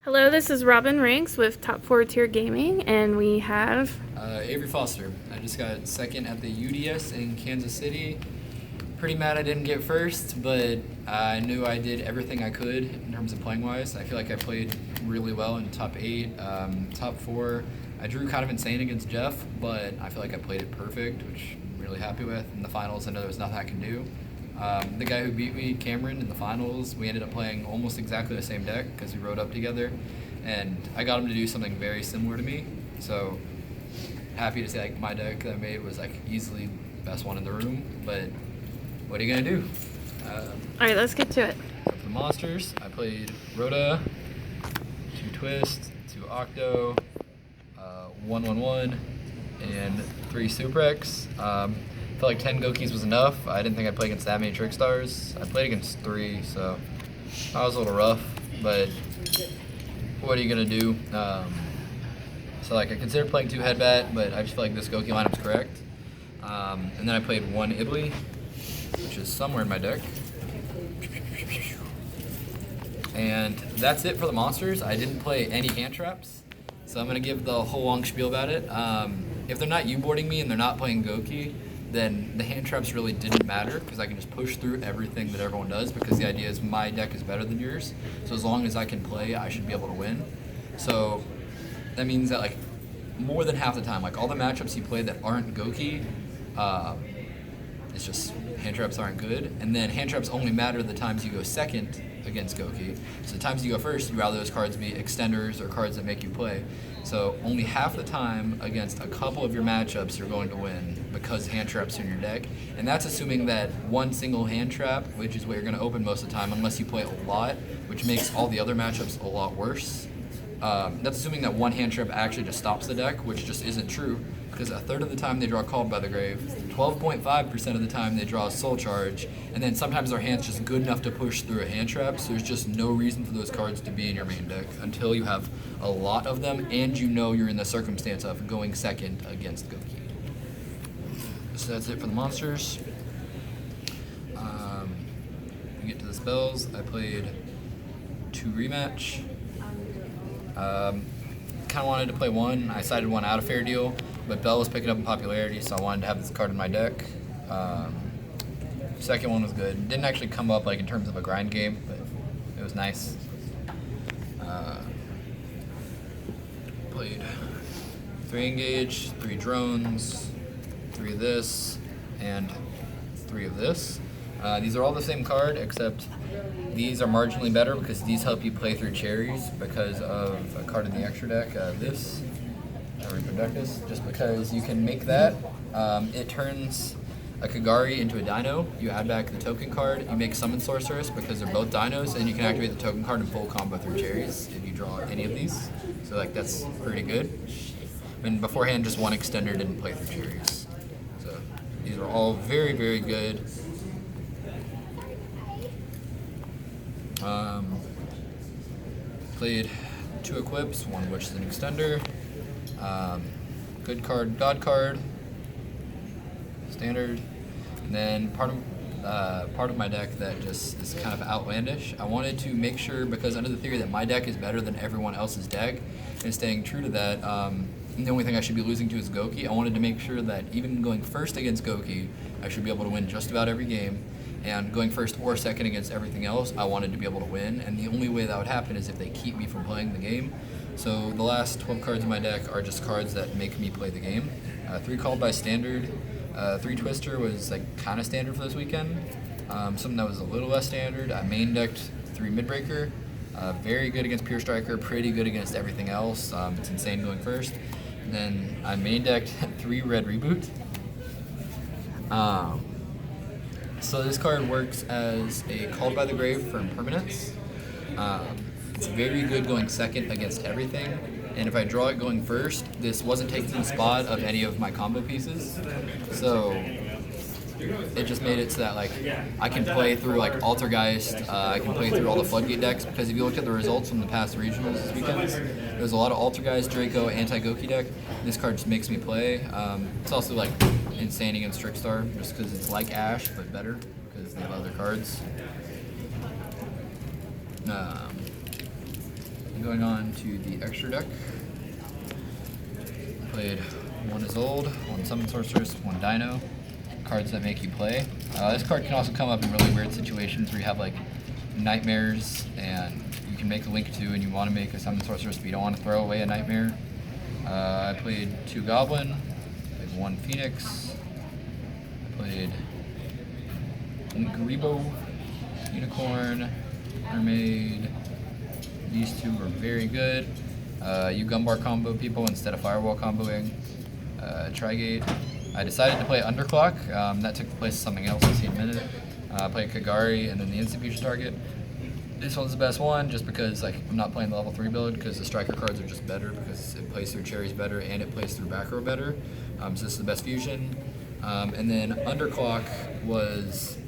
Hello, this is Robin Ranks with Top 4 Tier Gaming, and we have Avery Foster. I just got second at the UDS in Kansas City. Pretty mad I didn't get first, but I knew I did everything I could in terms of playing wise. I feel like I played really well in top 8, top 4. I drew kind of insane against Jeff, but I feel like I played it perfect, which I'm really happy with. In the finals, I know there's nothing I can do. The guy who beat me, Cameron, in the finals, we ended up playing almost exactly the same deck because we rode up together, and I got him to do something very similar to me. So happy to say like my deck that I made was like easily the best one in the room, but what are you gonna do? Alright, let's get to it. So for the monsters, I played Rhoda, 2 Twist, 2 Octo, 1/1/1, and 3 Suprex. Felt like 10 Goukis was enough. I didn't think I'd play against that many Trick Stars. I played against 3, so I was a little rough, but what are you gonna do? So like I considered playing 2 Headbat, but I just feel like this Gouki lineup's correct. And then I played 1 Italy, which is somewhere in my deck. And that's it for the monsters. I didn't play any hand traps, so I'm gonna give the whole long spiel about it. If they're not U-boarding me and they're not playing Gouki, then the hand traps really didn't matter because I can just push through everything that everyone does, because the idea is my deck is better than yours. So as long as I can play, I should be able to win. So that means that like more than half the time, like all the matchups you play that aren't Gouki, it's just hand traps aren't good. And then hand traps only matter the times you go second against Gouki. So the times you go first, you'd rather those cards be extenders or cards that make you play. So only half the time against a couple of your matchups you're going to win because hand traps are in your deck. And that's assuming that one single hand trap, which is what you're going to open most of the time unless you play a lot, which makes all the other matchups a lot worse. That's assuming that one hand trap actually just stops the deck, which just isn't true, because a third of the time they draw Called by the Grave, 12.5% of the time they draw Soul Charge, and then sometimes their hand's just good enough to push through a hand trap, so there's just no reason for those cards to be in your main deck until you have a lot of them and you know you're in the circumstance of going second against Gouki. So that's it for the monsters. We get to the spells. I played 2 Rematch. Kind of wanted to play 1. I sided 1 out of Fair Deal, but Bell was picking up in popularity, so I wanted to have this card in my deck. Second one was good. Didn't actually come up like in terms of a grind game, but it was nice. Played 3 Engage, 3 Drones, 3 of this, and 3 of this. These are all the same card, except these are marginally better because these help you play through cherries because of a card in the extra deck, this, Reproductus, just because you can make that. It turns a Kagari into a Dino. You add back the token card, you make Summon Sorceress because they're both dinos, and you can activate the token card and full combo through cherries if you draw any of these. So like that's pretty good. And beforehand, just 1 extender didn't play through cherries. So these are all very, very good. Played 2 equips, 1 of which is an extender. Good card, God card, standard, and then part of my deck that just is kind of outlandish. I wanted to make sure, because under the theory that my deck is better than everyone else's deck, and staying true to that, the only thing I should be losing to is Gouki. I wanted to make sure that even going first against Gouki, I should be able to win just about every game. And going first or second against everything else, I wanted to be able to win. And the only way that would happen is if they keep me from playing the game. So the last 12 cards in my deck are just cards that make me play the game. 3 Called by Standard. 3 Twister was like kind of standard for this weekend. Something that was a little less standard. I main decked 3 Midbreaker. Very good against Pure Striker, pretty good against everything else. It's insane going first. And then I main decked 3 Red Reboot. So this card works as a Called by the Grave for impermanence. It's very good going second against everything, and if I draw it going first, this wasn't taking the spot of any of my combo pieces, so it just made it so that like I can play through like Altergeist, I can play through all the Floodgate decks, because if you looked at the results from the past regionals this weekend, there's a lot of Altergeist, Draco, anti-Gouki deck. This card just makes me play. It's also like insane against Trickstar, just because it's like Ash, but better, because they have other cards. And going on to the extra deck. Played one is old, one summon sorceress, one dino. Cards that make you play. This card can also come up in really weird situations where you have like nightmares and you can make a link to and you want to make a summon sorceress but you don't want to throw away a nightmare. I played 2 goblin, played 1 phoenix, played Grebo, unicorn, mermaid. These 2 were very good. You Gumbar combo people instead of firewall comboing. Trigate. I decided to play Underclock. That took the place of something else. I'll see in a minute. I played Kagari and then the instant fusion target. This one's the best one just because like I'm not playing the level 3 build because the striker cards are just better because it plays through cherries better and it plays through back row better. So this is the best fusion. And then Underclock was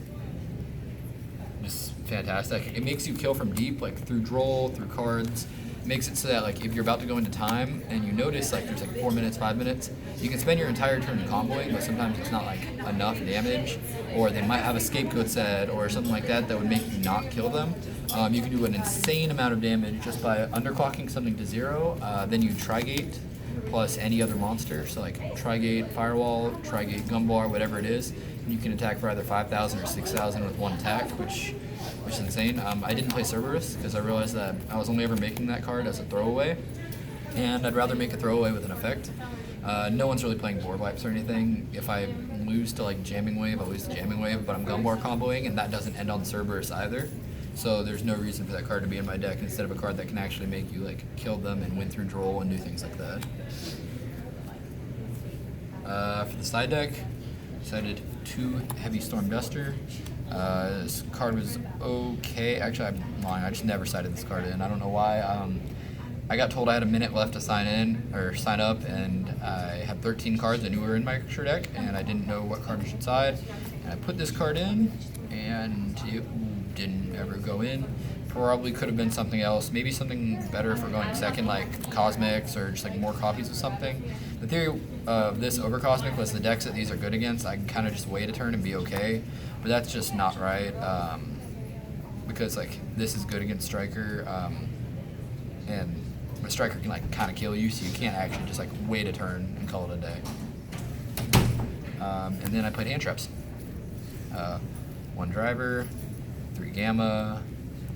just fantastic. It makes you kill from deep, like through droll, through cards. Makes it so that like if you're about to go into time and you notice like there's like 4 minutes, 5 minutes, you can spend your entire turn comboing, but sometimes it's not like enough damage, or they might have a scapegoat set or something like that that would make you not kill them. You can do an insane amount of damage just by underclocking something to 0. Then you Trigate plus any other monster, so like Trigate Firewall, Trigate Gumbar, whatever it is. And you can attack for either 5,000 or 6,000 with 1 attack, which is insane. I didn't play Cerberus because I realized that I was only ever making that card as a throwaway, and I'd rather make a throwaway with an effect. No one's really playing board wipes or anything. If I lose to like Jamming Wave, I lose to Jamming Wave, but I'm Gumbar comboing, and that doesn't end on Cerberus either. So there's no reason for that card to be in my deck instead of a card that can actually make you like kill them and win through droll and do things like that. For the side deck, decided 2 Heavy Storm Duster. This card was okay. Actually, I'm lying. I just never sided this card in. I don't know why. I got told I had a minute left to sign in or sign up, and I had 13 cards I knew were in my extra deck, and I didn't know what card I should side. And I put this card in, and it didn't ever go in. Probably could have been something else. Maybe something better for going second, like Cosmics or just like more copies of something. The theory of this over Cosmic was the decks that these are good against, I can kind of just wait a turn and be okay. But that's just not right, because like this is good against Striker, and a Striker can like kind of kill you, so you can't actually just like wait a turn and call it a day. And then I played hand traps. 1 driver, 3 gamma,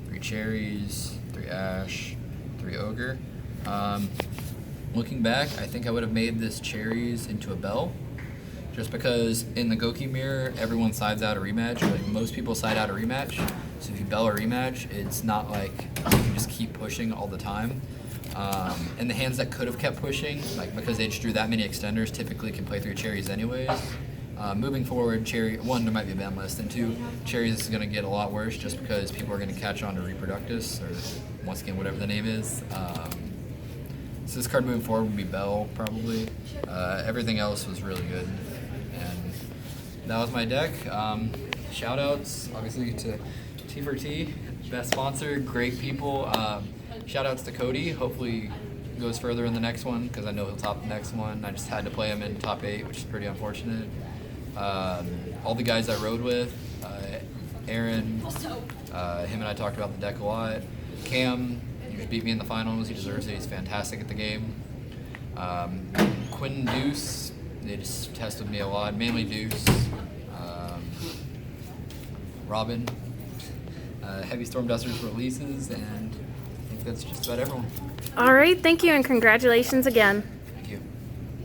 3 cherries, 3 ash, 3 ogre. Looking back, I think I would have made this cherries into a bell. Just because in the Gouki mirror, everyone sides out a rematch. Like most people side out a rematch. So if you bell a rematch, it's not like you can just keep pushing all the time. And the hands that could have kept pushing, like because they just drew that many extenders, typically can play through cherries anyways. Moving forward, cherry 1, there might be a ban list, and 2, cherries is going to get a lot worse just because people are going to catch on to Reproductus, or once again, whatever the name is. So this card moving forward would be Bell, probably. Everything else was really good. And that was my deck. Shout outs, obviously, to T4T, best sponsor, great people. Shout outs to Cody. Hopefully goes further in the next one because I know he'll top the next one. I just had to play him in top 8, which is pretty unfortunate. All the guys I rode with, Aaron, him and I talked about the deck a lot. Cam, he just beat me in the finals. He deserves it. He's fantastic at the game. Quinn and Deuce, they just tested me a lot, mainly Deuce. Robin, Heavy Storm Dusters releases, and I think that's just about everyone. All right, thank you and congratulations again.